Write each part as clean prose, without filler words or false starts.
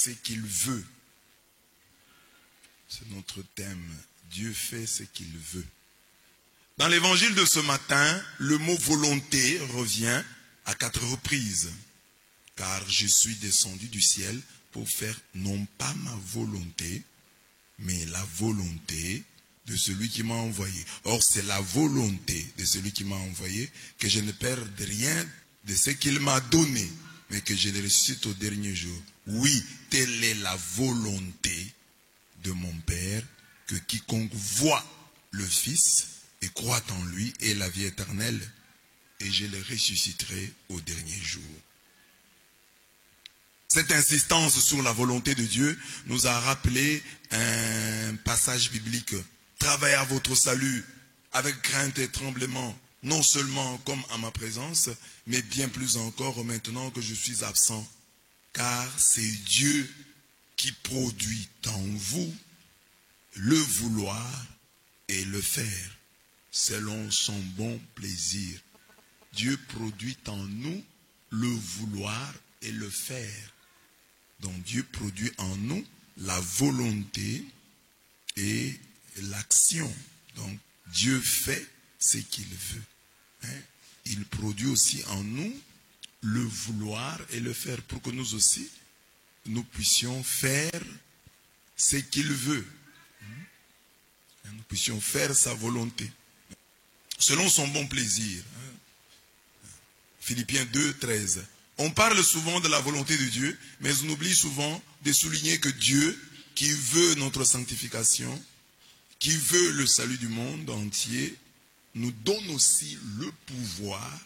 ce qu'il veut. C'est notre thème. Dieu fait ce qu'il veut. Dans l'évangile de ce matin, le mot volonté revient à 4 reprises. Car je suis descendu du ciel pour faire non pas ma volonté, mais la volonté de celui qui m'a envoyé. Or, c'est la volonté de celui qui m'a envoyé que je ne perde rien de ce qu'il m'a donné, mais que je le ressuscite au dernier jour. Oui, telle est la volonté de mon Père, que quiconque voit le Fils et croit en lui ait la vie éternelle, et je le ressusciterai au dernier jour. Cette insistance sur la volonté de Dieu nous a rappelé un passage biblique. Travaillez à votre salut avec crainte et tremblement, non seulement comme à ma présence, mais bien plus encore maintenant que je suis absent. Car c'est Dieu qui produit en vous le vouloir et le faire, selon son bon plaisir. Dieu produit en nous le vouloir et le faire. Donc Dieu produit en nous la volonté et l'action. Donc Dieu fait ce qu'il veut. Il produit aussi en nous le vouloir et le faire pour que nous aussi, nous puissions faire ce qu'il veut. Nous puissions faire sa volonté. Selon son bon plaisir. Philippiens 2, 13. On parle souvent de la volonté de Dieu, mais on oublie souvent de souligner que Dieu, qui veut notre sanctification, qui veut le salut du monde entier, nous donne aussi le pouvoir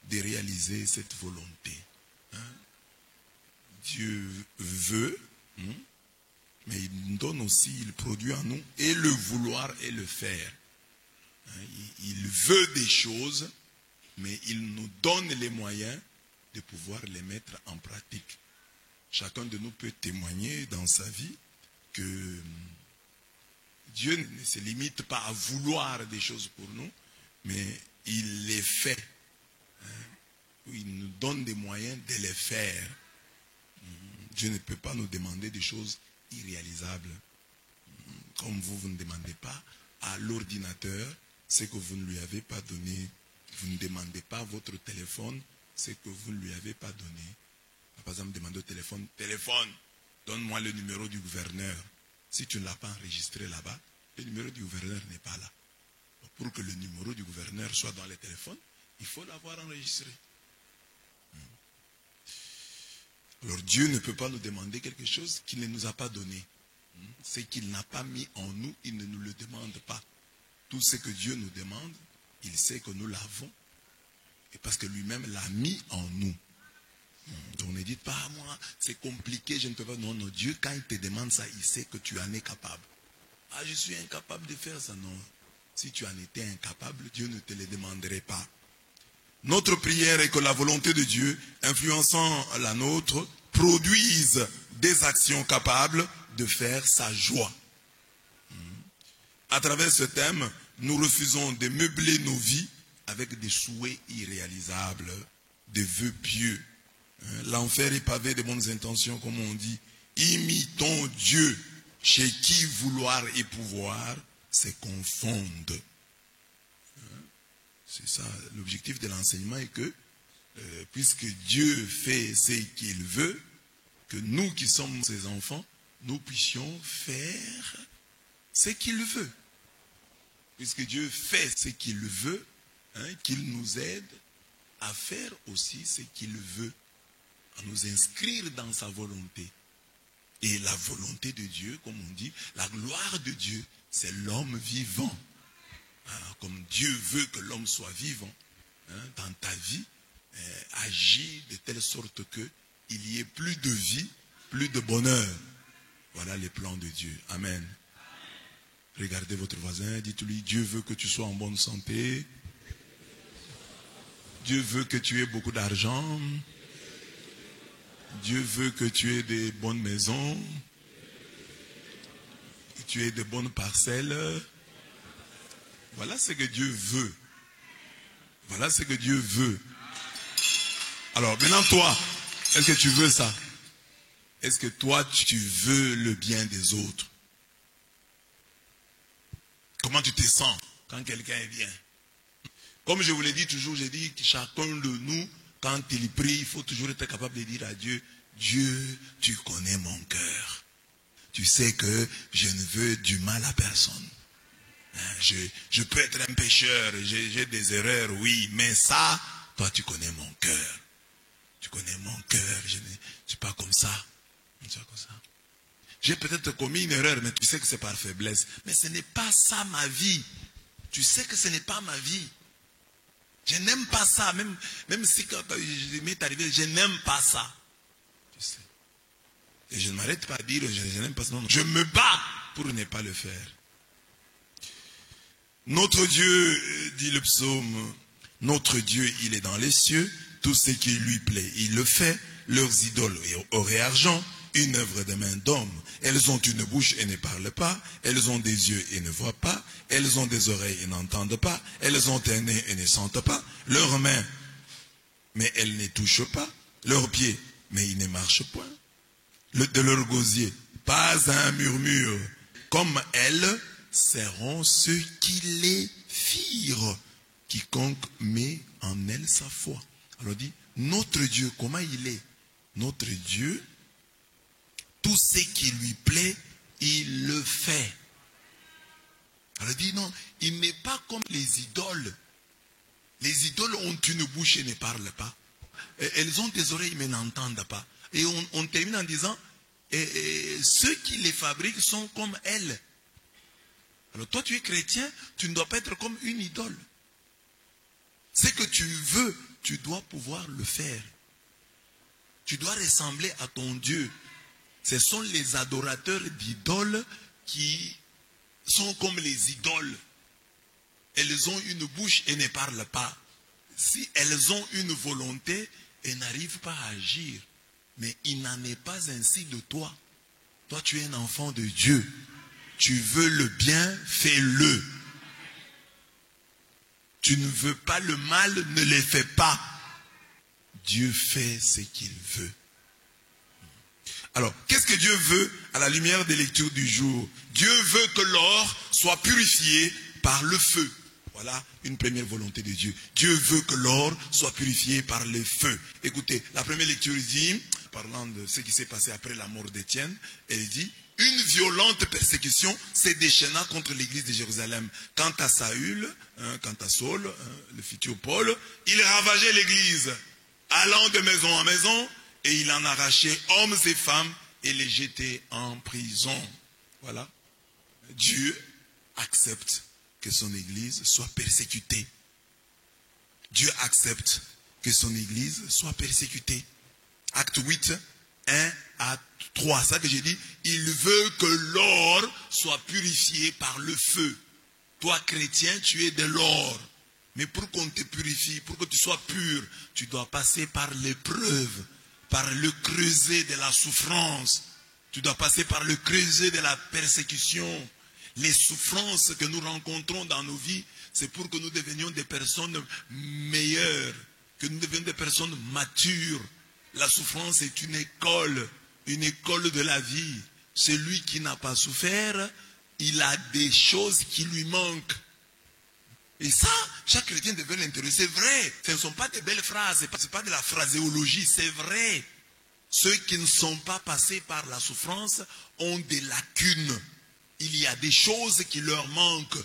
de réaliser cette volonté. Dieu veut, mais il nous donne aussi, il produit en nous et le vouloir et le faire. Il veut des choses, mais il nous donne les moyens de pouvoir les mettre en pratique. Chacun de nous peut témoigner dans sa vie que Dieu ne se limite pas à vouloir des choses pour nous, mais il les fait. Il nous donne des moyens de les faire. Dieu ne peut pas nous demander des choses irréalisables. Comme vous ne demandez pas à l'ordinateur ce que vous ne lui avez pas donné. Vous ne demandez pas à votre téléphone ce que vous ne lui avez pas donné. Par exemple, demandez au téléphone, donne-moi le numéro du gouverneur. Si tu ne l'as pas enregistré là-bas, le numéro du gouverneur n'est pas là. Pour que le numéro du gouverneur soit dans le téléphone, il faut l'avoir enregistré. Alors Dieu ne peut pas nous demander quelque chose qu'il ne nous a pas donné. Ce qu'il n'a pas mis en nous, il ne nous le demande pas. Tout ce que Dieu nous demande, il sait que nous l'avons. Et parce que lui-même l'a mis en nous. Donc ne dites pas, moi, c'est compliqué, je ne peux pas. Non, non, Dieu, quand il te demande ça, il sait que tu en es capable. Ah, je suis incapable de faire ça. Non. Si tu en étais incapable, Dieu ne te le demanderait pas. Notre prière est que la volonté de Dieu, influençant la nôtre, produise des actions capables de faire sa joie. À travers ce thème, nous refusons de meubler nos vies avec des souhaits irréalisables, des vœux pieux. L'enfer est pavé de bonnes intentions, comme on dit. Imitons Dieu, chez qui vouloir et pouvoir se confondent. C'est ça, l'objectif de l'enseignement est que, puisque Dieu fait ce qu'il veut, que nous qui sommes ses enfants, nous puissions faire ce qu'il veut. Puisque Dieu fait ce qu'il veut, qu'il nous aide à faire aussi ce qu'il veut, à nous inscrire dans sa volonté. Et la volonté de Dieu, comme on dit, la gloire de Dieu, c'est l'homme vivant. Comme Dieu veut que l'homme soit vivant dans ta vie, agis de telle sorte qu'il y ait plus de vie, plus de bonheur. Voilà les plans de Dieu. Amen. Regardez votre voisin, dites-lui, Dieu veut que tu sois en bonne santé. Dieu veut que tu aies beaucoup d'argent. Dieu veut que tu aies des bonnes maisons. Que tu aies de bonnes parcelles. Voilà ce que Dieu veut. Voilà ce que Dieu veut. Alors, maintenant toi, est-ce que tu veux ça? Est-ce que toi, tu veux le bien des autres? Comment tu te sens quand quelqu'un est bien? Comme je vous l'ai dit toujours, j'ai dit que chacun de nous, quand il prie, il faut toujours être capable de dire à Dieu, Dieu, tu connais mon cœur. Tu sais que je ne veux du mal à personne. Je peux être un pécheur, j'ai des erreurs, oui, mais ça, toi tu connais mon cœur. Tu connais mon cœur, je ne suis pas comme ça. J'ai peut-être commis une erreur, mais tu sais que c'est par faiblesse. Mais ce n'est pas ça ma vie. Tu sais que ce n'est pas ma vie. Je n'aime pas ça, même si quand il m'est arrivé, je n'aime pas ça. Tu sais. Et je ne m'arrête pas à dire, je n'aime pas ça. Non, non. Je me bats pour ne pas le faire. Notre Dieu, dit le psaume, notre Dieu, il est dans les cieux, tout ce qui lui plaît, il le fait. Leurs idoles, or et argent, une œuvre des mains d'hommes. Elles ont une bouche et ne parlent pas. Elles ont des yeux et ne voient pas. Elles ont des oreilles et n'entendent pas. Elles ont un nez et ne sentent pas. Leurs mains, mais elles ne touchent pas. Leurs pieds, mais ils ne marchent point. De leur gosier, pas un murmure. Comme elles seront ceux qui les firent. Quiconque met en elles sa foi. Alors dit, notre Dieu, comment il est? Notre Dieu, tout ce qui lui plaît, il le fait. Alors dit non, il n'est pas comme les idoles. Les idoles ont une bouche et ne parlent pas. Elles ont des oreilles mais n'entendent pas. Et on termine en disant, ceux qui les fabriquent sont comme elles. Alors toi tu es chrétien, tu ne dois pas être comme une idole. Ce que tu veux, tu dois pouvoir le faire. Tu dois ressembler à ton Dieu. Ce sont les adorateurs d'idoles qui sont comme les idoles. Elles ont une bouche et ne parlent pas. Si elles ont une volonté, elles n'arrivent pas à agir. Mais il n'en est pas ainsi de toi. Toi, tu es un enfant de Dieu. Tu veux le bien, fais-le. Tu ne veux pas le mal, ne le fais pas. Dieu fait ce qu'il veut. Alors, qu'est-ce que Dieu veut à la lumière des lectures du jour? Dieu veut que l'or soit purifié par le feu. Voilà une première volonté de Dieu. Dieu veut que l'or soit purifié par le feu. Écoutez, la première lecture dit, parlant de ce qui s'est passé après la mort d'Étienne, elle dit, une violente persécution s'est déchaîna contre l'église de Jérusalem. Quant à Saül, quant à Saul, le futur Paul, il ravageait l'église, allant de maison en maison, et il en arrachait hommes et femmes et les jetait en prison. Voilà. Dieu accepte que son église soit persécutée. Dieu accepte que son église soit persécutée. Acte 8, 1 à 3. C'est ça que j'ai dit. Il veut que l'or soit purifié par le feu. Toi, chrétien, tu es de l'or. Mais pour qu'on te purifie, pour que tu sois pur, tu dois passer par l'épreuve, par le creuset de la souffrance. Tu dois passer par le creuset de la persécution. Les souffrances que nous rencontrons dans nos vies, c'est pour que nous devenions des personnes meilleures, que nous devenions des personnes matures. La souffrance est une école de la vie. Celui qui n'a pas souffert, il a des choses qui lui manquent. Et ça, chaque chrétien devait l'intéresser. C'est vrai, ce ne sont pas des belles phrases, ce n'est pas de la phraséologie, c'est vrai. Ceux qui ne sont pas passés par la souffrance ont des lacunes. Il y a des choses qui leur manquent.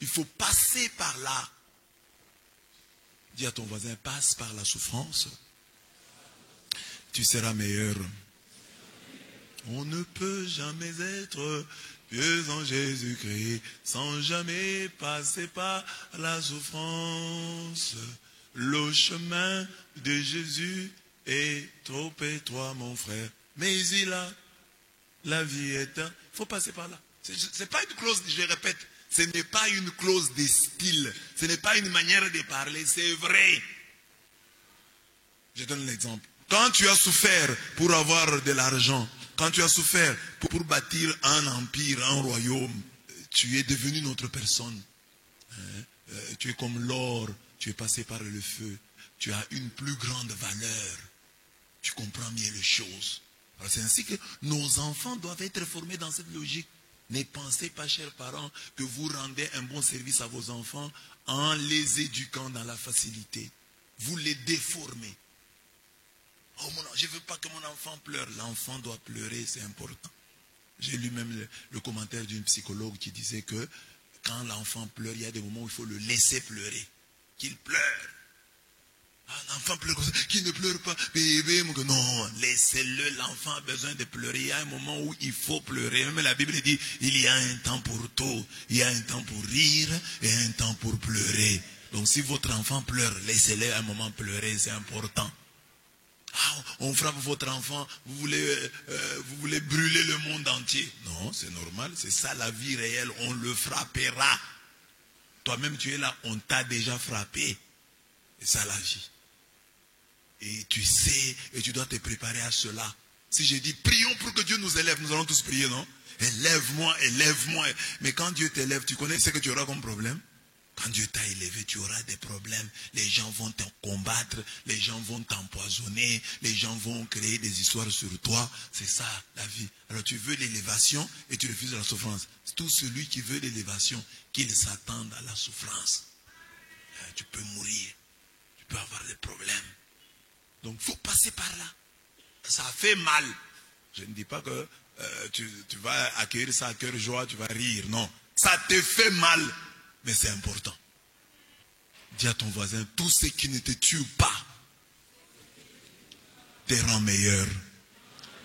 Il faut passer par là. Dis à ton voisin, passe par la souffrance. Tu seras meilleur. On ne peut jamais être pieux en Jésus-Christ sans jamais passer par la souffrance. Le chemin de Jésus est trop étroit, mon frère. Mais il a la vie éteinte. Il faut passer par là. Ce n'est pas une clause, je répète, ce n'est pas une clause de style. Ce n'est pas une manière de parler, c'est vrai. Je donne l'exemple. Quand tu as souffert pour avoir de l'argent, quand tu as souffert pour bâtir un empire, un royaume, tu es devenu une autre personne. Tu es comme l'or, tu es passé par le feu. Tu as une plus grande valeur. Tu comprends mieux les choses. Alors c'est ainsi que nos enfants doivent être formés dans cette logique. Ne pensez pas, chers parents, que vous rendez un bon service à vos enfants en les éduquant dans la facilité. Vous les déformez. Oh mon, je ne veux pas que mon enfant pleure. L'enfant doit pleurer, c'est important. J'ai lu même le commentaire d'une psychologue qui disait que quand l'enfant pleure, il y a des moments où il faut le laisser pleurer. Qu'il pleure. Ah, l'enfant pleure comme ça, qu'il ne pleure pas. Bébé, non, laissez-le, l'enfant a besoin de pleurer. Il y a un moment où il faut pleurer. Même la Bible dit, il y a un temps pour tout. Il y a un temps pour rire et un temps pour pleurer. Donc si votre enfant pleure, laissez-le un moment pleurer, c'est important. Ah, on frappe votre enfant, vous voulez brûler le monde entier. Non, c'est normal, c'est ça la vie réelle, on le frappera. Toi-même tu es là, on t'a déjà frappé. C'est ça la vie. Et tu sais, et tu dois te préparer à cela. Si je dis, prions pour que Dieu nous élève, nous allons tous prier, non? Élève-moi, élève-moi. Mais quand Dieu t'élève, tu connais ce que tu auras comme problème? Quand Dieu t'a élevé, tu auras des problèmes. Les gens vont te combattre, les gens vont t'empoisonner, les gens vont créer des histoires sur toi. C'est ça, la vie. Alors tu veux l'élévation et tu refuses la souffrance. C'est tout celui qui veut l'élévation, qu'il s'attende à la souffrance. Tu peux mourir, tu peux avoir des problèmes. Donc il faut passer par là. Ça fait mal. Je ne dis pas que tu vas accueillir ça à cœur joie, tu vas rire. Non, ça te fait mal. Mais c'est important. Dis à ton voisin, tout ce qui ne te tue pas te rend meilleur,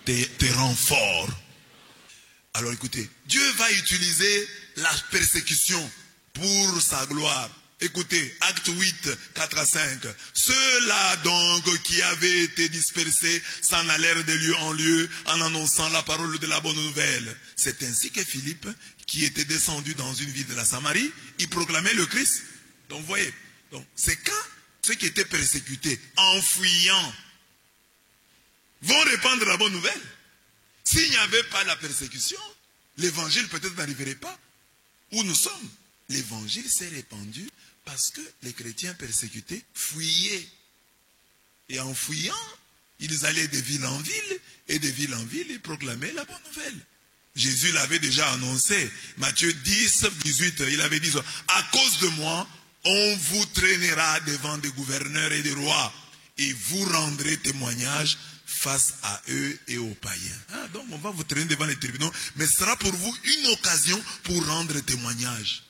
te rend fort. Alors écoutez, Dieu va utiliser la persécution pour sa gloire. Écoutez, acte 8, 4 à 5. Ceux-là donc qui avaient été dispersés s'en allèrent de lieu en lieu en annonçant la parole de la bonne nouvelle. C'est ainsi que Philippe, qui était descendu dans une ville de la Samarie, il proclamait le Christ. Donc vous voyez, c'est quand ceux qui étaient persécutés, en fuyant, vont répandre la bonne nouvelle. S'il n'y avait pas la persécution, l'évangile peut-être n'arriverait pas où nous sommes. L'évangile s'est répandu parce que les chrétiens persécutés fuyaient. Et en fuyant, ils allaient de ville en ville, et de ville en ville, ils proclamaient la bonne nouvelle. Jésus l'avait déjà annoncé. Matthieu 10, 18, il avait dit, à cause de moi, on vous traînera devant des gouverneurs et des rois, et vous rendrez témoignage face à eux et aux païens. Ah, donc on va vous traîner devant les tribunaux, mais ce sera pour vous une occasion pour rendre témoignage.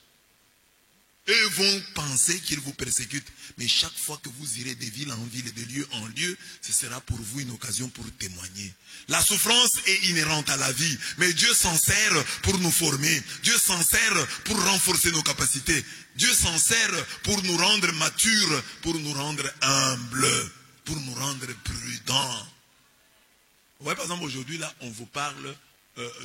Eux vont penser qu'ils vous persécutent, mais chaque fois que vous irez de ville en ville et de lieu en lieu, ce sera pour vous une occasion pour témoigner. La souffrance est inhérente à la vie, mais Dieu s'en sert pour nous former. Dieu s'en sert pour renforcer nos capacités. Dieu s'en sert pour nous rendre matures, pour nous rendre humbles, pour nous rendre prudents. Vous voyez, par exemple, aujourd'hui, là, on vous parle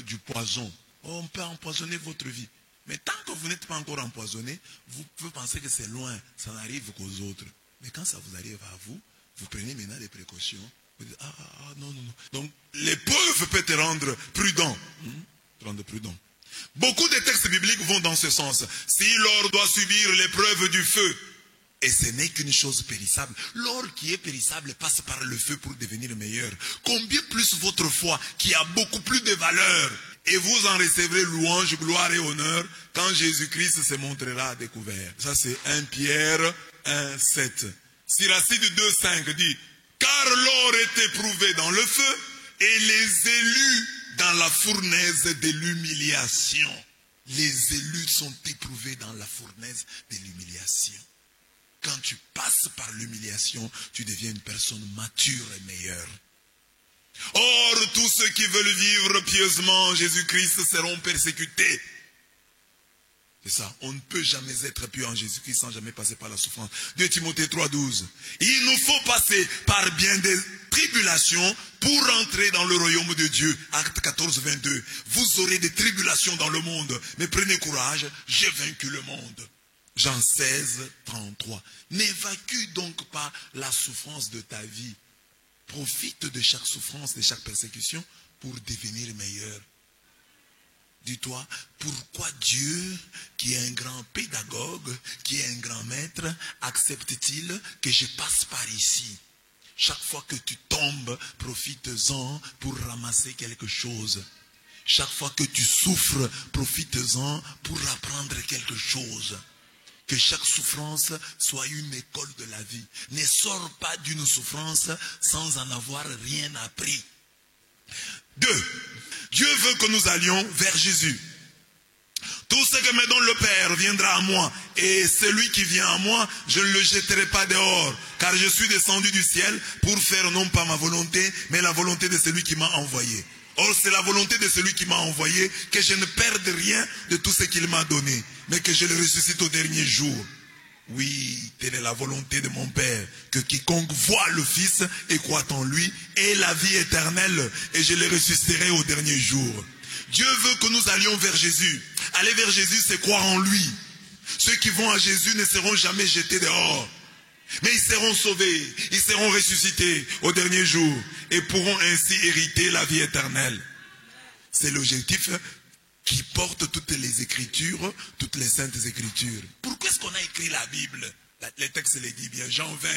du poison. Oh, on peut empoisonner votre vie. Mais tant que vous n'êtes pas encore empoisonné, vous pouvez penser que c'est loin, ça n'arrive qu'aux autres. Mais quand ça vous arrive à vous, vous prenez maintenant des précautions. Vous dites, non. Donc, l'épreuve peut te rendre prudent. Te rendre prudent. Beaucoup de textes bibliques vont dans ce sens. Si l'or doit subir l'épreuve du feu, et ce n'est qu'une chose périssable. L'or qui est périssable passe par le feu pour devenir meilleur. Combien plus votre foi qui a beaucoup plus de valeur. Et vous en recevrez louange, gloire et honneur quand Jésus-Christ se montrera à découvert. Ça c'est 1 Pierre 1, 7. Siracide 2, 5 dit, car l'or est éprouvé dans le feu et les élus dans la fournaise de l'humiliation. Les élus sont éprouvés dans la fournaise de l'humiliation. Quand tu passes par l'humiliation, tu deviens une personne mature et meilleure. Or, tous ceux qui veulent vivre pieusement en Jésus-Christ seront persécutés. C'est ça, on ne peut jamais être pieux en Jésus-Christ sans jamais passer par la souffrance. 2 Timothée 3, 12. Il nous faut passer par bien des tribulations pour entrer dans le royaume de Dieu. Acte 14, 22. Vous aurez des tribulations dans le monde, mais prenez courage, j'ai vaincu le monde. Jean 16, 33. N'évacue donc pas la souffrance de ta vie. Profite de chaque souffrance, de chaque persécution pour devenir meilleur. Dis-toi, pourquoi Dieu, qui est un grand pédagogue, qui est un grand maître, accepte-t-il que je passe par ici? Chaque fois que tu tombes, profites-en pour ramasser quelque chose. Chaque fois que tu souffres, profites-en pour apprendre quelque chose. Que chaque souffrance soit une école de la vie. Ne sors pas d'une souffrance sans en avoir rien appris. 2. Dieu veut que nous allions vers Jésus. Tout ce que me donne le Père viendra à moi. Et celui qui vient à moi, je ne le jetterai pas dehors. Car je suis descendu du ciel pour faire non pas ma volonté, mais la volonté de celui qui m'a envoyé. Or, c'est la volonté de celui qui m'a envoyé que je ne perde rien de tout ce qu'il m'a donné, mais que je le ressuscite au dernier jour. Oui, telle est la volonté de mon Père, que quiconque voit le Fils et croit en lui ait la vie éternelle, et je le ressusciterai au dernier jour. Dieu veut que nous allions vers Jésus. Aller vers Jésus, c'est croire en lui. Ceux qui vont à Jésus ne seront jamais jetés dehors. Mais ils seront sauvés, ils seront ressuscités au dernier jour et pourront ainsi hériter la vie éternelle. C'est l'objectif qui porte toutes les Écritures, toutes les saintes Écritures. Pourquoi est-ce qu'on a écrit la Bible? Les textes les disent bien, Jean 20,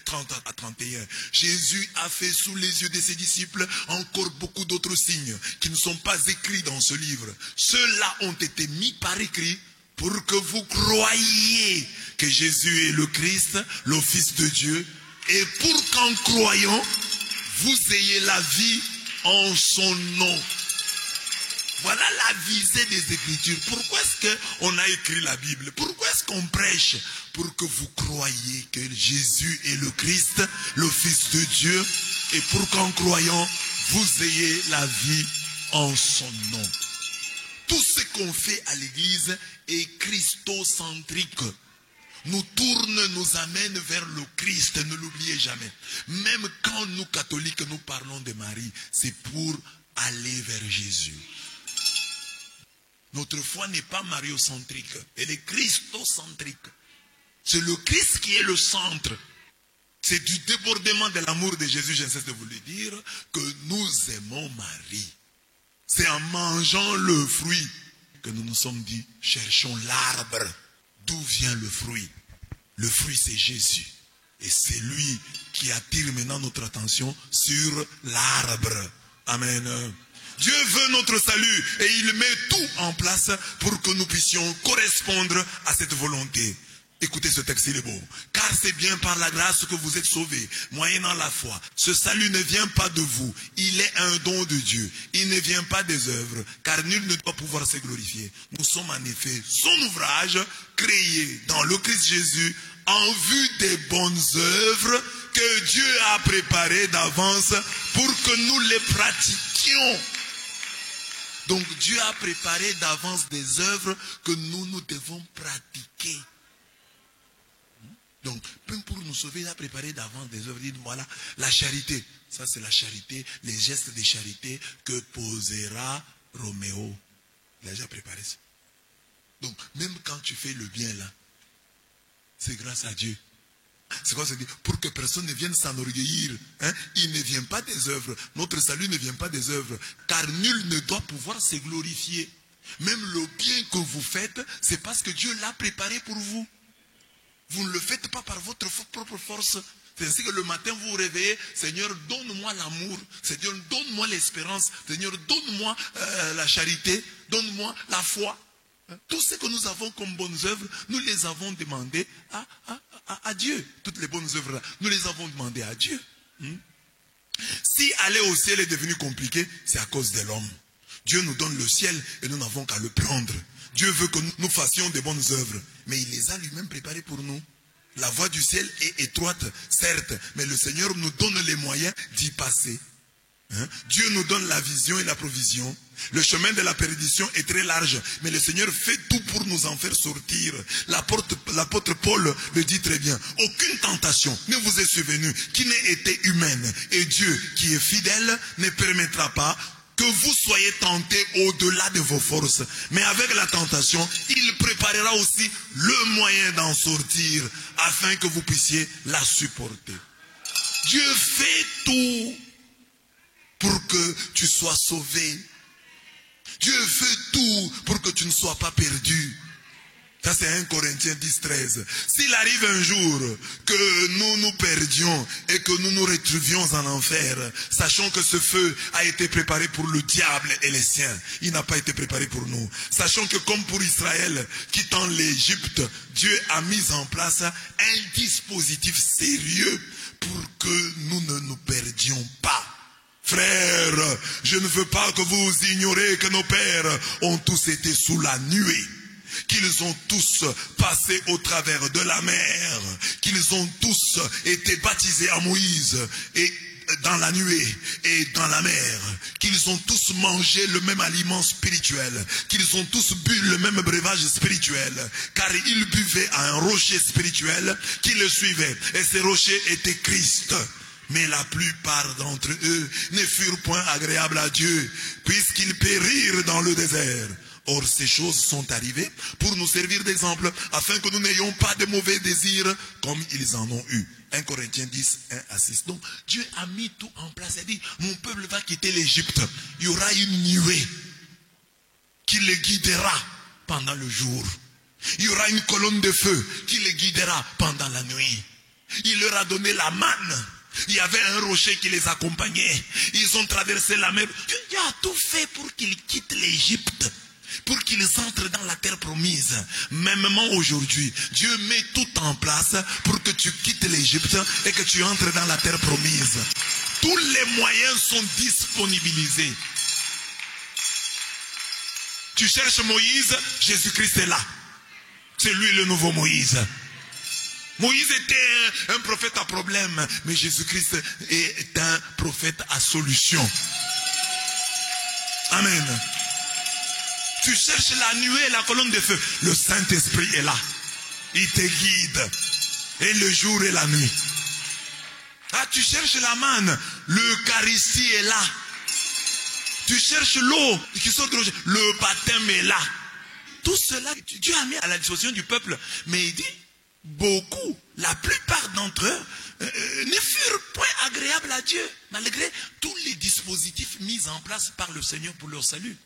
30 à 31. Jésus a fait sous les yeux de ses disciples encore beaucoup d'autres signes qui ne sont pas écrits dans ce livre. Ceux-là ont été mis par écrit pour que vous croyiez que Jésus est le Christ, le Fils de Dieu, et pour qu'en croyant, vous ayez la vie en son nom. Voilà la visée des Écritures. Pourquoi est-ce qu'on a écrit la Bible? Pourquoi est-ce qu'on prêche? Pour que vous croyiez que Jésus est le Christ, le Fils de Dieu, et pour qu'en croyant, vous ayez la vie en son nom. Tout ce qu'on fait à l'église est christocentrique. Nous tourne, nous amène vers le Christ, ne l'oubliez jamais. Même quand nous catholiques, nous parlons de Marie, c'est pour aller vers Jésus. Notre foi n'est pas mariocentrique, elle est christocentrique. C'est le Christ qui est le centre. C'est du débordement de l'amour de Jésus, je ne cesse de vous le dire, que nous aimons Marie. C'est en mangeant le fruit que nous nous sommes dit, cherchons l'arbre. D'où vient le fruit? Le fruit, c'est Jésus. Et c'est lui qui attire maintenant notre attention sur l'arbre. Amen. Dieu veut notre salut et il met tout en place pour que nous puissions correspondre à cette volonté. Écoutez ce texte, il est beau. Car c'est bien par la grâce que vous êtes sauvés, moyennant la foi. Ce salut ne vient pas de vous, il est un don de Dieu. Il ne vient pas des œuvres, car nul ne doit pouvoir se glorifier. Nous sommes en effet son ouvrage, créé dans le Christ Jésus, en vue des bonnes œuvres que Dieu a préparées d'avance pour que nous les pratiquions. Donc Dieu a préparé d'avance des œuvres que nous devons pratiquer. Donc, même pour nous sauver, il a préparé d'avance des œuvres. Il dit, voilà, la charité. Ça, c'est la charité, les gestes de charité que posera Roméo. Il a déjà préparé ça. Donc, même quand tu fais le bien là, c'est grâce à Dieu. C'est quoi ça dit? Pour que personne ne vienne s'enorgueillir. Hein? Il ne vient pas des œuvres. Notre salut ne vient pas des œuvres. Car nul ne doit pouvoir se glorifier. Même le bien que vous faites, c'est parce que Dieu l'a préparé pour vous. Vous ne le faites pas par votre propre force. C'est ainsi que le matin vous vous réveillez, Seigneur, donne-moi l'amour. Seigneur, donne-moi l'espérance. Seigneur, donne-moi la charité. Donne-moi la foi. Tout ce que nous avons comme bonnes œuvres, nous les avons demandées à Dieu. Toutes les bonnes œuvres là, nous les avons demandées à Dieu. Si aller au ciel est devenu compliqué, c'est à cause de l'homme. Dieu nous donne le ciel et nous n'avons qu'à le prendre. Dieu veut que nous fassions des bonnes œuvres, mais il les a lui-même préparées pour nous. La voie du ciel est étroite, certes, mais le Seigneur nous donne les moyens d'y passer. Dieu nous donne la vision et la provision. Le chemin de la perdition est très large, mais le Seigneur fait tout pour nous en faire sortir. L'apôtre Paul le dit très bien. Aucune tentation ne vous est survenue qui n'ait été humaine. Et Dieu, qui est fidèle, ne permettra pas que vous soyez tentés au-delà de vos forces. Mais avec la tentation, il préparera aussi le moyen d'en sortir, afin que vous puissiez la supporter. Dieu fait tout pour que tu sois sauvé. Dieu fait tout pour que tu ne sois pas perdu. Ça c'est 1 Corinthiens 10, 13. S'il arrive un jour que nous nous perdions et que nous nous retrouvions en enfer, sachant que ce feu a été préparé pour le diable et les siens, il n'a pas été préparé pour nous. Sachant que comme pour Israël, quittant l'Égypte, Dieu a mis en place un dispositif sérieux pour que nous ne nous perdions pas. Frères, je ne veux pas que vous ignorez que nos pères ont tous été sous la nuée, qu'ils ont tous passé au travers de la mer, qu'ils ont tous été baptisés à Moïse et dans la nuée et dans la mer, qu'ils ont tous mangé le même aliment spirituel, qu'ils ont tous bu le même breuvage spirituel, car ils buvaient à un rocher spirituel qui le suivait, et ce rocher était Christ. Mais la plupart d'entre eux ne furent point agréables à Dieu, puisqu'ils périrent dans le désert. Or, ces choses sont arrivées pour nous servir d'exemple, afin que nous n'ayons pas de mauvais désirs comme ils en ont eu. 1 Corinthiens 10, 1 à 6. Donc, Dieu a mis tout en place. Il a dit, mon peuple va quitter l'Égypte. Il y aura une nuée qui les guidera pendant le jour. Il y aura une colonne de feu qui les guidera pendant la nuit. Il leur a donné la manne. Il y avait un rocher qui les accompagnait. Ils ont traversé la mer. Dieu a tout fait pour qu'ils quittent l'Égypte, pour qu'ils entrent dans la terre promise. Mêmement aujourd'hui, Dieu met tout en place pour que tu quittes l'Égypte et que tu entres dans la terre promise. Tous les moyens sont disponibilisés. Tu cherches Moïse, Jésus-Christ est là. C'est lui le nouveau Moïse. Moïse était un prophète à problème, mais Jésus-Christ est un prophète à solution. Amen. Tu cherches la nuée et la colonne de feu. Le Saint-Esprit est là. Il te guide. Et le jour et la nuit. Ah, tu cherches la manne. L'Eucharistie est là. Tu cherches l'eau qui sort de l'eau. Le baptême est là. Tout cela, Dieu a mis à la disposition du peuple. Mais il dit, beaucoup, la plupart d'entre eux, ne furent point agréables à Dieu, malgré tous les dispositifs mis en place par le Seigneur pour leur salut.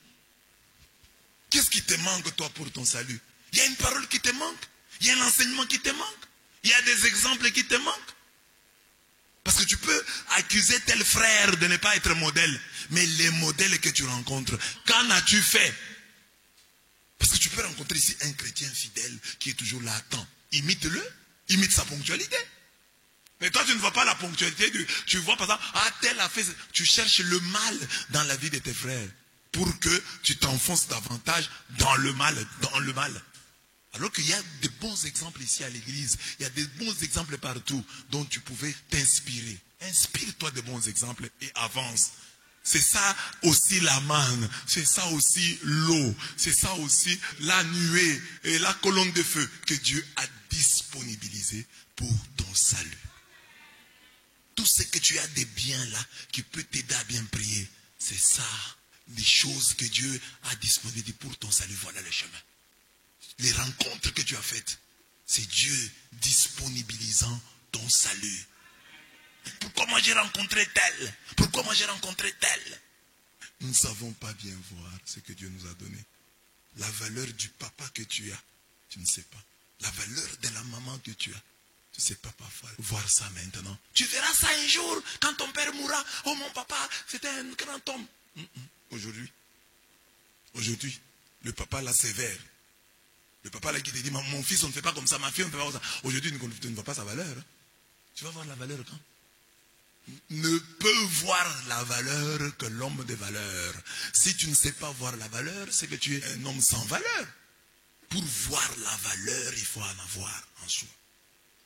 Qu'est-ce qui te manque, toi, pour ton salut? Il y a une parole qui te manque. Il y a un enseignement qui te manque. Il y a des exemples qui te manquent. Parce que tu peux accuser tel frère de ne pas être modèle. Mais les modèles que tu rencontres, qu'en as-tu fait? Parce que tu peux rencontrer ici un chrétien fidèle qui est toujours là à temps. Imite-le. Imite sa ponctualité. Mais toi, tu ne vois pas la ponctualité. Tu vois par exemple, ah, tel a fait... Tu cherches le mal dans la vie de tes frères, pour que tu t'enfonces davantage dans le mal, Alors qu'il y a de bons exemples ici à l'église, il y a de bons exemples partout dont tu pouvais t'inspirer. Inspire-toi de bons exemples et avance. C'est ça aussi la manne, c'est ça aussi l'eau, c'est ça aussi la nuée et la colonne de feu que Dieu a disponibilisé pour ton salut. Tout ce que tu as de bien là, qui peut t'aider à bien prier, c'est ça. Des choses que Dieu a disponibles pour ton salut, voilà le chemin. Les rencontres que tu as faites, c'est Dieu disponibilisant ton salut. Pourquoi moi j'ai rencontré tel? Pourquoi moi j'ai rencontré tel? Nous ne savons pas bien voir ce que Dieu nous a donné. La valeur du papa que tu as, tu ne sais pas. La valeur de la maman que tu as, tu ne sais pas parfois voir ça maintenant. Tu verras ça un jour, quand ton père mourra. Oh, mon papa, c'était un grand homme. Aujourd'hui, le papa là sévère. Le papa là qui te dit, mon fils on ne fait pas comme ça, ma fille on ne fait pas comme ça. Aujourd'hui, tu ne vois pas sa valeur. Hein. Tu vas voir la valeur quand? Ne peut voir la valeur que l'homme de valeur. Si tu ne sais pas voir la valeur, c'est que tu es un homme sans valeur. Pour voir la valeur, il faut en avoir en soi.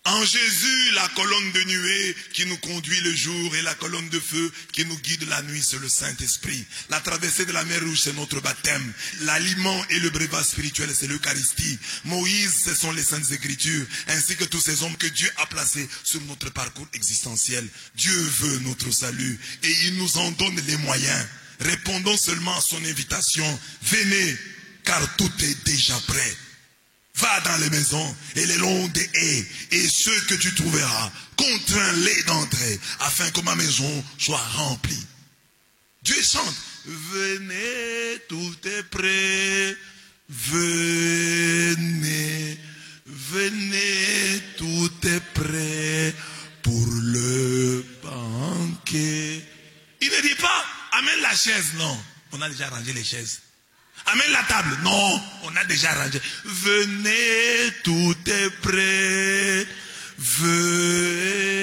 En Jésus, la colonne de nuée qui nous conduit le jour et la colonne de feu qui nous guide la nuit, c'est le Saint-Esprit. La traversée de la mer Rouge, c'est notre baptême. L'aliment et le breuvage spirituel, c'est l'Eucharistie. Moïse, ce sont les Saintes Écritures, ainsi que tous ces hommes que Dieu a placés sur notre parcours existentiel. Dieu veut notre salut et il nous en donne les moyens. Répondons seulement à son invitation. Venez, car tout est déjà prêt. Va dans les maisons et les longs des haies, et ceux que tu trouveras, contrains-les d'entrer, afin que ma maison soit remplie. Dieu chante, venez, tout est prêt, venez, venez, tout est prêt pour le banquet. Il ne dit pas, amène la chaise, non. On a déjà rangé les chaises. Amène la table, non. On a déjà rangé. Venez, tout est prêt. Venez,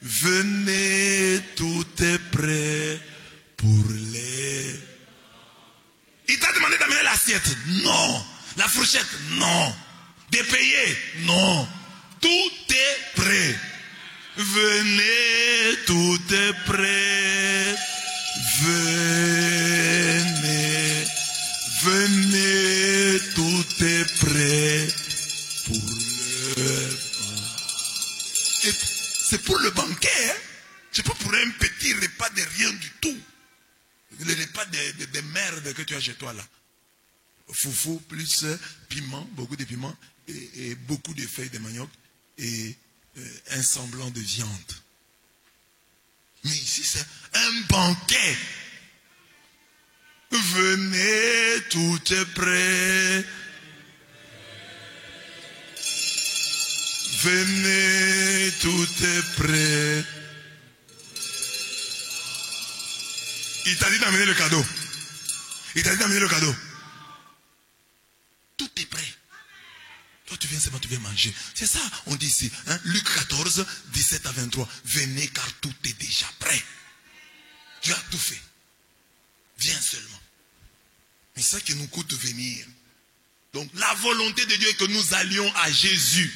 venez, tout est prêt pour les... Il t'a demandé d'amener l'assiette, non. La fourchette, non. De payer, non. Tout est prêt. Venez, tout est prêt. Venez, venez, tout est prêt pour le... Et c'est pour le banquet, hein? C'est pas pour un petit repas de rien du tout. Le repas de merde que tu as chez toi là. Foufou plus piment, beaucoup de piment et beaucoup de feuilles de manioc et un semblant de viande. Mais ici c'est un banquet. Venez, tout est prêt. Venez, tout est prêt. Il t'a dit d'amener le cadeau. Il t'a dit d'amener le cadeau. Tout est prêt. Toi, tu viens seulement, tu viens manger. C'est ça, on dit ici. Hein? Luc 14, 17 à 23. Venez car tout est déjà prêt. Tu as tout fait. Viens seulement. Mais c'est ça qui nous coûte de venir. Donc, la volonté de Dieu est que nous allions à Jésus.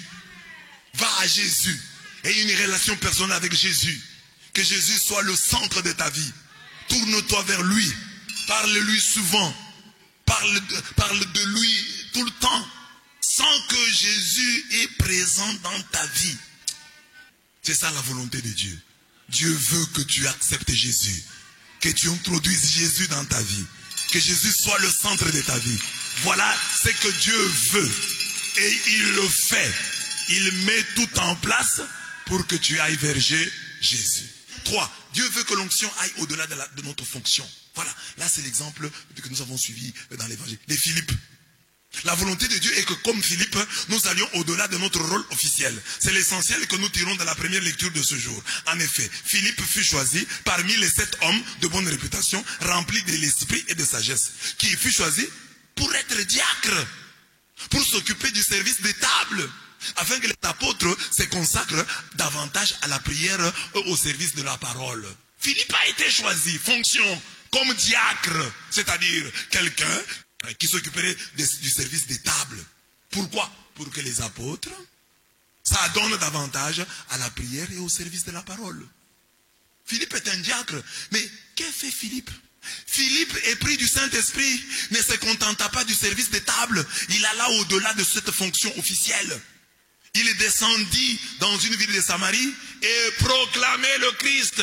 Va à Jésus. Aie une relation personnelle avec Jésus. Que Jésus soit le centre de ta vie. Tourne-toi vers lui. Parle-lui souvent. Parle de lui tout le temps. Sans que Jésus est présent dans ta vie. C'est ça la volonté de Dieu. Dieu veut que tu acceptes Jésus. Que tu introduises Jésus dans ta vie. Que Jésus soit le centre de ta vie. Voilà ce que Dieu veut. Et il le fait. Il met tout en place pour que tu ailles vers Jésus. 3. Dieu veut que l'onction aille au-delà de notre fonction. Voilà. Là, c'est l'exemple que nous avons suivi dans l'évangile. Les Philippe. La volonté de Dieu est que comme Philippe, nous allions au-delà de notre rôle officiel. C'est l'essentiel que nous tirons de la première lecture de ce jour. En effet, Philippe fut choisi parmi les 7 hommes de bonne réputation, remplis de l'esprit et de sagesse, qui fut choisi pour être diacre, pour s'occuper du service des tables, afin que les apôtres se consacrent davantage à la prière au service de la parole. Philippe a été choisi, fonction, comme diacre, c'est-à-dire quelqu'un qui s'occuperait du service des tables. Pourquoi? Pour que les apôtres s'adonnent davantage à la prière et au service de la parole. Philippe est un diacre. Mais qu'est-ce que fait Philippe? Philippe, épris du Saint-Esprit, ne se contenta pas du service des tables. Il alla au-delà de cette fonction officielle. Il descendit dans une ville de Samarie et proclamait le Christ.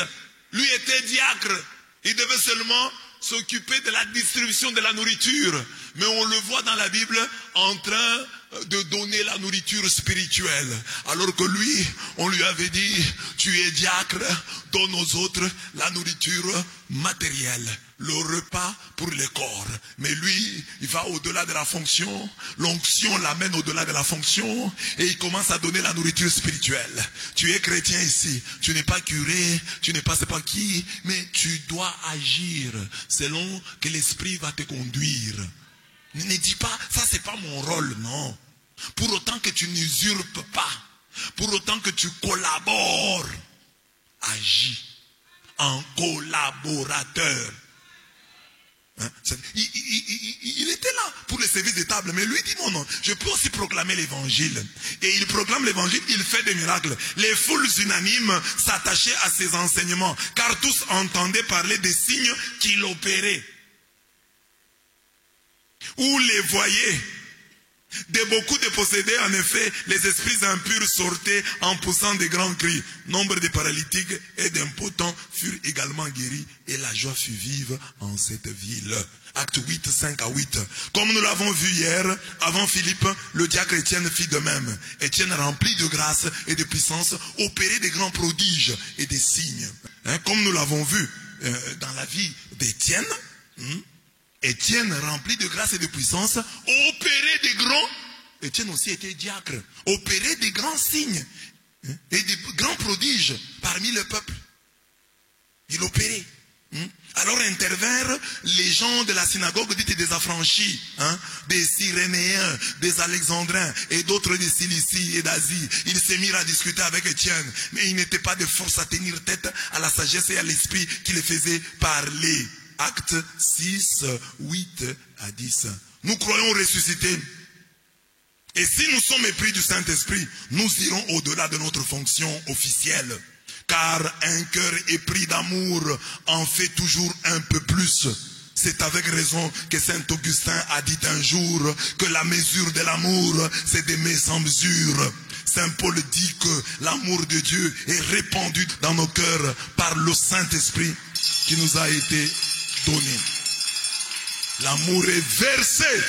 Lui était diacre. Il devait seulement s'occuper de la distribution de la nourriture. Mais on le voit dans la Bible en train de donner la nourriture spirituelle. Alors que lui, on lui avait dit, tu es diacre, donne aux autres la nourriture matérielle. Le repas pour le corps. Mais lui, il va au-delà de la fonction. L'onction l'amène au-delà de la fonction. Et il commence à donner la nourriture spirituelle. Tu es chrétien ici. Tu n'es pas curé. Tu n'es pas c'est pas qui. Mais tu dois agir selon que l'esprit va te conduire. Ne dis pas, ça c'est pas mon rôle, non. Pour autant que tu n'usurpes pas. Pour autant que tu collabores. Agis en collaborateur. Hein? Il était là pour le service des tables, mais lui dit non, je peux aussi proclamer l'évangile. Et il proclame l'évangile, il fait des miracles. Les foules unanimes s'attachaient à ses enseignements, car tous entendaient parler des signes qu'il opérait. Ou les voyaient. De beaucoup de possédés, en effet, les esprits impurs sortaient en poussant de grands cris. Nombre de paralytiques et d'impotents furent également guéris et la joie fut vive en cette ville. Acte 8, 5 à 8. Comme nous l'avons vu hier, avant Philippe, le diacre Étienne fit de même. Étienne, rempli de grâce et de puissance, opérait des grands prodiges et des signes. Comme nous l'avons vu dans la vie d'Étienne, Étienne, rempli de grâce et de puissance, opérait des grands. Étienne aussi était diacre. Opérait des grands signes et des grands prodiges parmi le peuple. Il opérait. Alors intervinrent les gens de la synagogue dite des affranchis, des Cyrénéens, des Alexandrins et d'autres de Cilicie et d'Asie. Ils se mirent à discuter avec Étienne, mais ils n'étaient pas de force à tenir tête à la sagesse et à l'esprit qui les faisait parler. Actes 6, 8 à 10. Nous croyons ressusciter. Et si nous sommes épris du Saint-Esprit, nous irons au-delà de notre fonction officielle. Car un cœur épris d'amour en fait toujours un peu plus. C'est avec raison que Saint Augustin a dit un jour que la mesure de l'amour, c'est d'aimer sans mesure. Saint Paul dit que l'amour de Dieu est répandu dans nos cœurs par le Saint-Esprit qui nous a été donné. L'amour est versé.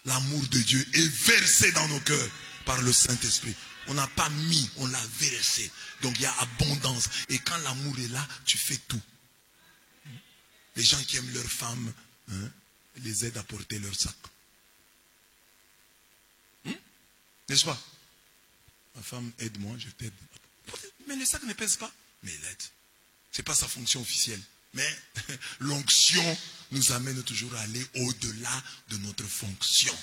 L'amour de Dieu est versé dans nos cœurs par le Saint-Esprit. On n'a pas mis, on l'a versé. Donc il y a abondance. Et quand l'amour est là, tu fais tout. Les gens qui aiment leurs femmes, les aident à porter leur sac. N'est-ce pas? Ma femme, aide-moi, je t'aide. Mais le sac ne pèse pas. Mais il aide. Ce n'est pas sa fonction officielle. Mais l'onction nous amène toujours à aller au-delà de notre fonction.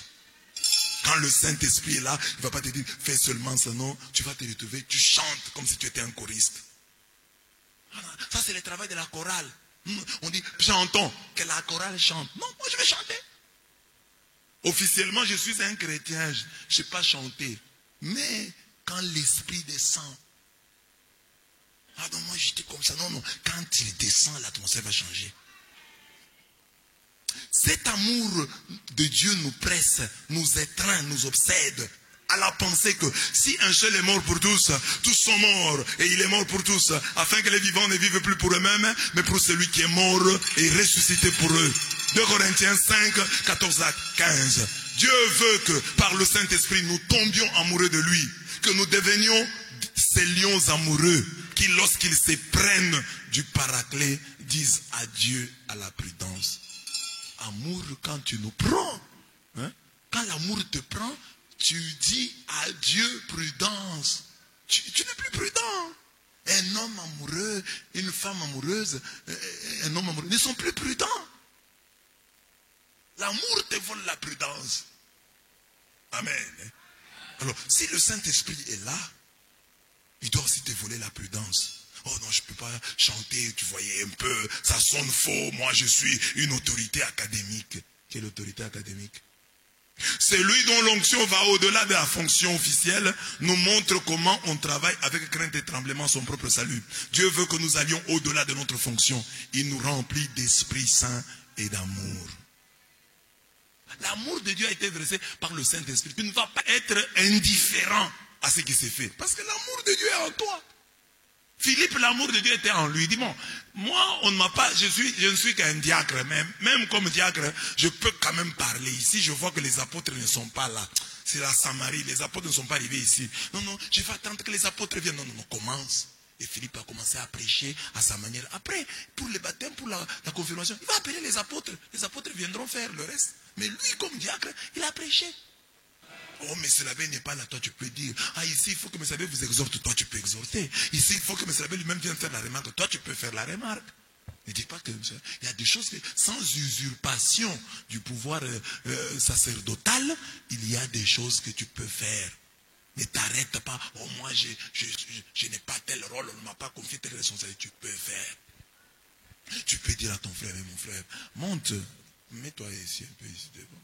Quand le Saint-Esprit est là, il ne va pas te dire, fais seulement ça, non. Tu vas te retrouver, tu chantes comme si tu étais un choriste. Ça, c'est le travail de la chorale. On dit, chantons, que la chorale chante. Non, moi je vais chanter. Officiellement, je suis un chrétien, je ne sais pas chanter. Mais quand l'Esprit descend, ah non, moi j'étais comme ça. Non, non, quand il descend, l'atmosphère va changer. Cet amour de Dieu nous presse, nous étreint, nous obsède à la pensée que si un seul est mort pour tous, tous sont morts et il est mort pour tous, afin que les vivants ne vivent plus pour eux-mêmes, mais pour celui qui est mort et ressuscité pour eux. 2 Corinthiens 5, 14 à 15. Dieu veut que par le Saint-Esprit nous tombions amoureux de lui, que nous devenions ces lions amoureux qui lorsqu'ils se prennent du paraclet disent adieu à la prudence. Amour quand tu nous prends. Quand l'amour te prend, tu dis adieu prudence. Tu n'es plus prudent. Un homme amoureux, une femme amoureuse, un homme amoureux ne sont plus prudents. L'amour te vole la prudence. Amen. Alors, si le Saint-Esprit est là, il doit aussi te voler la prudence. Oh non, je ne peux pas chanter, tu voyais un peu, ça sonne faux, moi je suis une autorité académique. Quelle autorité académique? Celui dont l'onction va au-delà de la fonction officielle nous montre comment on travaille avec crainte et tremblement son propre salut. Dieu veut que nous allions au-delà de notre fonction. Il nous remplit d'Esprit Saint et d'amour. L'amour de Dieu a été versé par le Saint-Esprit. Tu ne vas pas être indifférent à ce qui s'est fait. Parce que l'amour de Dieu est en toi. Philippe, l'amour de Dieu était en lui. Il dit, bon, moi, on ne m'a pas, je ne suis qu'un diacre, mais même comme diacre, je peux quand même parler. Ici, je vois que les apôtres ne sont pas là. C'est la Samarie, les apôtres ne sont pas arrivés ici. Non, non, je vais attendre que les apôtres viennent. Non, non, non, commence. Et Philippe a commencé à prêcher à sa manière. Après, pour le baptême, pour la confirmation, il va appeler les apôtres. Les apôtres viendront faire le reste. Mais lui, comme diacre, il a prêché. Oh, mais Messalabe n'est pas là, toi tu peux dire. Ah, ici il faut que Messalabe vous exhorte, toi tu peux exhorter. Ici il faut que Messalabe lui-même vienne faire la remarque, toi tu peux faire la remarque. Ne dis pas que il y a des choses que, sans usurpation du pouvoir sacerdotal, il y a des choses que tu peux faire. Ne t'arrête pas. Oh, moi je n'ai pas tel rôle, on ne m'a pas confié telle responsabilité. Tu peux faire. Tu peux dire à ton frère, mon frère, monte, mets-toi ici un peu ici devant.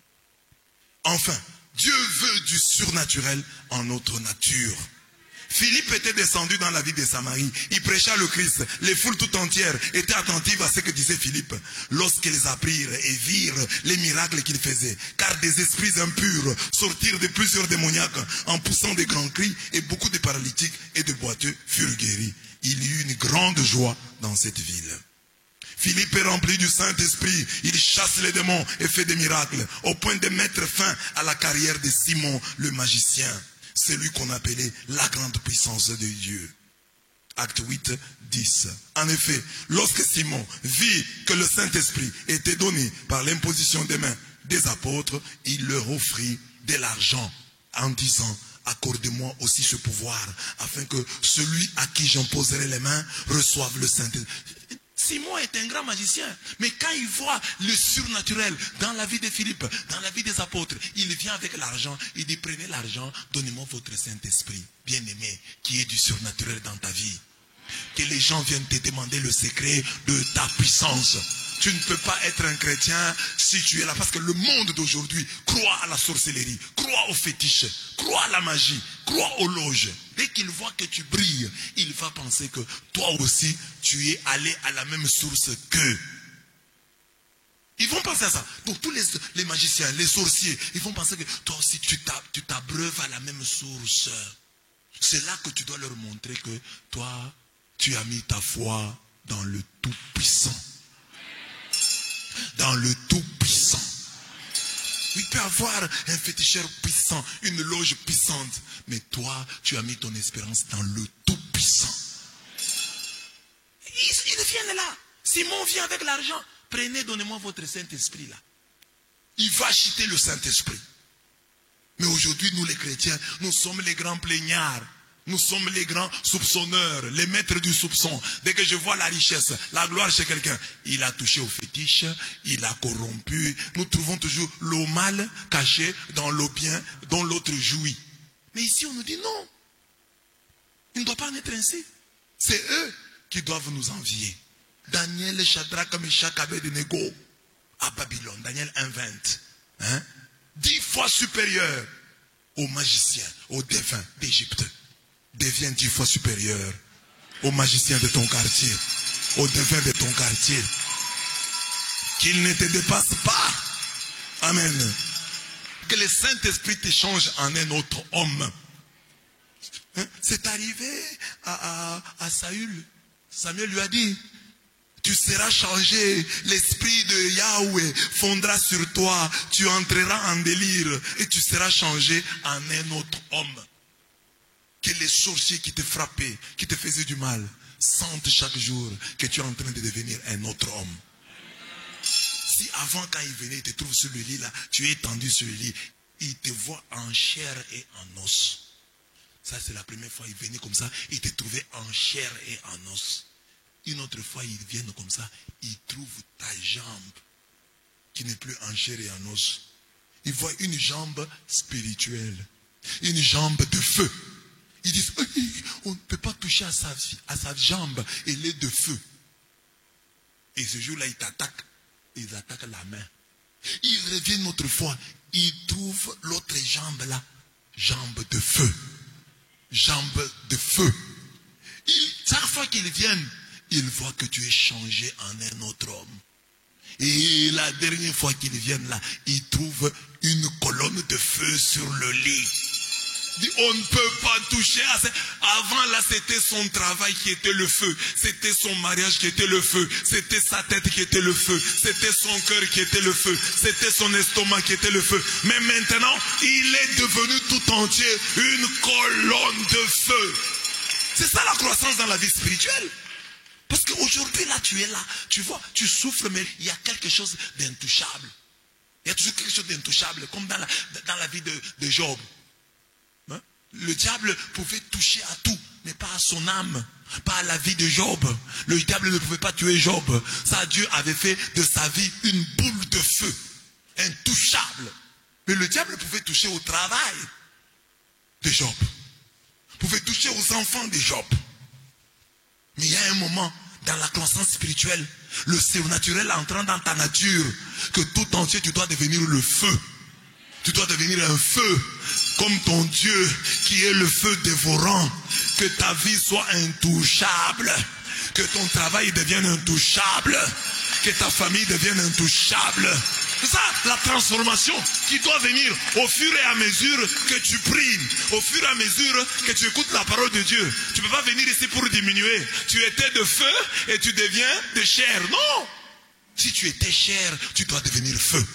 Enfin, Dieu veut du surnaturel en notre nature. Philippe était descendu dans la ville de Samarie. Il prêcha le Christ. Les foules tout entières étaient attentives à ce que disait Philippe. Lorsqu'ils apprirent et virent les miracles qu'il faisait, car des esprits impurs sortirent de plusieurs démoniaques en poussant des grands cris, et beaucoup de paralytiques et de boiteux furent guéris. Il y eut une grande joie dans cette ville. Philippe est rempli du Saint-Esprit, il chasse les démons et fait des miracles, au point de mettre fin à la carrière de Simon le magicien, celui qu'on appelait la grande puissance de Dieu. Acte 8, 10. En effet, lorsque Simon vit que le Saint-Esprit était donné par l'imposition des mains des apôtres, il leur offrit de l'argent en disant: accordez-moi aussi ce pouvoir, afin que celui à qui j'imposerai les mains reçoive le Saint-Esprit. Simon est un grand magicien, mais quand il voit le surnaturel dans la vie de Philippe, dans la vie des apôtres, il vient avec l'argent, il dit: prenez l'argent, donnez-moi votre Saint-Esprit, bien-aimé, qui est du surnaturel dans ta vie. Que les gens viennent te demander le secret de ta puissance. Tu ne peux pas être un chrétien si tu es là, parce que le monde d'aujourd'hui croit à la sorcellerie, croit aux fétiches, croit à la magie, croit aux loges. Dès qu'il voit que tu brilles, il va penser que toi aussi, tu es allé à la même source qu'eux. Ils vont penser à ça. Donc tous les magiciens, les sorciers, ils vont penser que toi aussi, tu t'abreuves à la même source. C'est là que tu dois leur montrer que toi, tu as mis ta foi dans le Tout-Puissant. Dans le Tout-Puissant. Il peut avoir un féticheur puissant, une loge puissante, mais toi, tu as mis ton espérance dans le Tout-Puissant. Ils viennent là. Simon vient avec l'argent. Prenez, donnez-moi votre Saint-Esprit là. Il va acheter le Saint-Esprit. Mais aujourd'hui, nous les chrétiens, nous sommes les grands plaignards. Nous sommes les grands soupçonneurs, les maîtres du soupçon. Dès que je vois la richesse, la gloire chez quelqu'un, il a touché au fétiche, il a corrompu. Nous trouvons toujours le mal caché dans le bien dont l'autre jouit. Mais ici, on nous dit non. Il ne doit pas en être ainsi. C'est eux qui doivent nous envier. Daniel, Shadrach, Meshach, Abednego à Babylone. Daniel 1,20. 10 fois supérieur aux magiciens, aux défunts d'Égypte. Deviens 10 fois supérieur aux magiciens de ton quartier, aux défunts de ton quartier. Qu'il ne te dépasse pas. Amen. Que le Saint-Esprit te change en un autre homme. C'est arrivé à Saül. Samuel lui a dit: tu seras changé, l'esprit de Yahweh fondra sur toi, tu entreras en délire et tu seras changé en un autre homme. Que les sorciers qui te frappaient, qui te faisaient du mal, sentent chaque jour que tu es en train de devenir un autre homme. Si avant, quand il venait, il te trouve sur le lit là, tu es étendu sur le lit, il te voit en chair et en os. Ça, c'est la première fois, il venait comme ça, il te trouvait en chair et en os. Une autre fois, ils viennent comme ça, ils trouvent ta jambe qui n'est plus en chair et en os. Ils voient une jambe spirituelle, une jambe de feu. Ils disent: on ne peut pas toucher à sa jambe, elle est de feu. Et ce jour-là, ils attaquent la main. Ils reviennent une autre fois, ils trouvent l'autre jambe là, jambe de feu. Jambe de feu. Chaque fois qu'ils viennent, ils voient que tu es changé en un autre homme. Et la dernière fois qu'ils viennent là, ils trouvent une colonne de feu sur le lit. On ne peut pas toucher à ça. Avant là, c'était son travail qui était le feu. C'était son mariage qui était le feu. C'était sa tête qui était le feu. C'était son cœur qui était le feu. C'était son estomac qui était le feu. Mais maintenant, il est devenu tout entier une colonne de feu. C'est ça la croissance dans la vie spirituelle. Parce qu'aujourd'hui là, tu es là. Tu vois, tu souffres, mais il y a quelque chose d'intouchable. Il y a toujours quelque chose d'intouchable, comme dans la vie de Job. Le diable pouvait toucher à tout, mais pas à son âme, pas à la vie de Job. Le diable ne pouvait pas tuer Job. Ça, Dieu avait fait de sa vie une boule de feu, intouchable. Mais le diable pouvait toucher au travail de Job, pouvait toucher aux enfants de Job. Mais il y a un moment, dans la croissance spirituelle, le surnaturel entrant dans ta nature, que tout entier tu dois devenir le feu. Tu dois devenir un feu, comme ton Dieu, qui est le feu dévorant. Que ta vie soit intouchable. Que ton travail devienne intouchable. Que ta famille devienne intouchable. C'est ça, la transformation qui doit venir au fur et à mesure que tu pries. Au fur et à mesure que tu écoutes la parole de Dieu. Tu ne peux pas venir ici pour diminuer. Tu étais de feu et tu deviens de chair. Non. Si tu étais chair, tu dois devenir feu.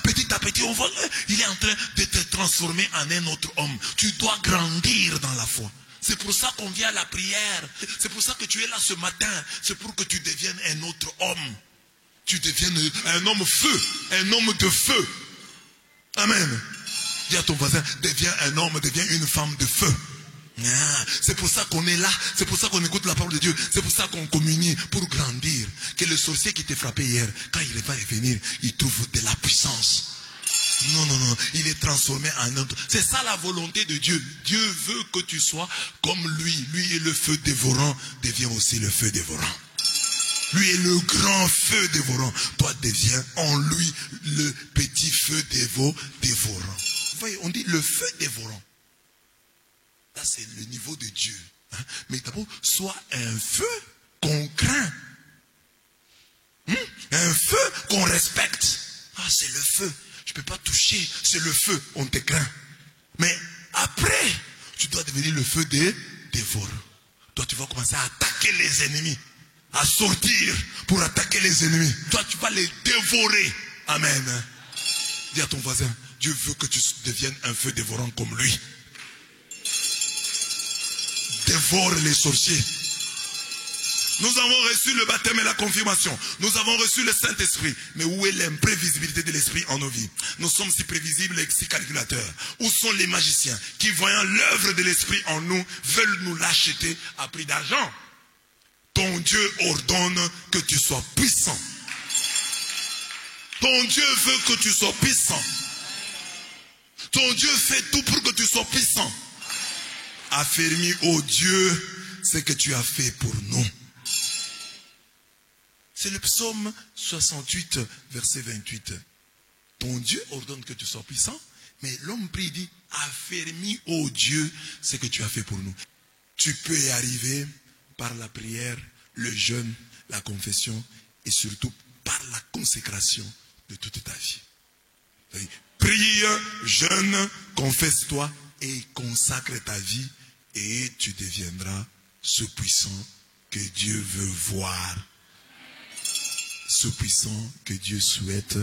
Petit à petit, on voit, il est en train de te transformer en un autre homme. Tu dois grandir dans la foi. C'est pour ça qu'on vient à la prière. C'est pour ça que tu es là ce matin. C'est pour que tu deviennes un autre homme. Tu deviennes un homme feu. Un homme de feu. Amen. Dis à ton voisin, deviens un homme, deviens une femme de feu. C'est pour ça qu'on est là. C'est pour ça qu'on écoute la parole de Dieu. C'est pour ça qu'on communie pour grandir. Que le sorcier qui t'a frappé hier, quand il va revenir, il trouve de la puissance. Non, non, non. Il est transformé en autre. C'est ça la volonté de Dieu. Dieu veut que tu sois comme lui. Lui est le feu dévorant. Deviens aussi le feu dévorant. Lui est le grand feu dévorant. Toi deviens en lui le petit feu dévorant. Vous voyez, on dit le feu dévorant. Là, c'est le niveau de Dieu. Mais d'abord, sois un feu qu'on craint. Un feu qu'on respecte. Ah, c'est le feu. Je ne peux pas toucher. C'est le feu. On te craint. Mais après, tu dois devenir le feu dévorant. Toi, tu vas commencer à attaquer les ennemis. À sortir pour attaquer les ennemis. Toi, tu vas les dévorer. Amen. Dis à ton voisin, Dieu veut que tu deviennes un feu dévorant comme lui. Dévore les sorciers. Nous avons reçu le baptême et la confirmation. Nous avons reçu le Saint-Esprit. Mais où est l'imprévisibilité de l'Esprit en nos vies? Nous sommes si prévisibles et si calculateurs. Où sont les magiciens qui, voyant l'œuvre de l'Esprit en nous, veulent nous l'acheter à prix d'argent? Ton Dieu ordonne que tu sois puissant. Ton Dieu veut que tu sois puissant. Ton Dieu fait tout pour que tu sois puissant. Affermis, ô Dieu, ce que tu as fait pour nous. C'est le psaume 68, verset 28. Ton Dieu ordonne que tu sois puissant, mais l'homme prie, dit, affermis, ô Dieu, ce que tu as fait pour nous. Tu peux y arriver par la prière, le jeûne, la confession, et surtout par la consécration de toute ta vie. Prie, jeûne, confesse-toi et consacre ta vie, et tu deviendras ce puissant que Dieu veut voir. Ce puissant que Dieu souhaite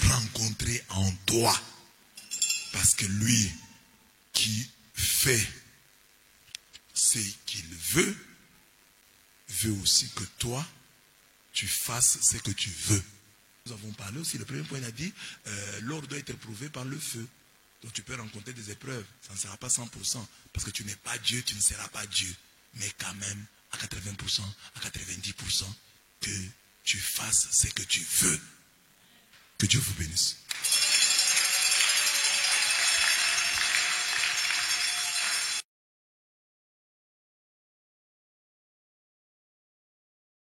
rencontrer en toi. Parce que lui qui fait ce qu'il veut aussi que toi, tu fasses ce que tu veux. Nous avons parlé aussi, le premier point, il a dit, l'or doit être prouvé par le feu. Donc tu peux rencontrer des épreuves, ça ne sera pas 100%, parce que tu n'es pas Dieu, tu ne seras pas Dieu. Mais quand même, à 80%, à 90%, que tu fasses ce que tu veux. Que Dieu vous bénisse.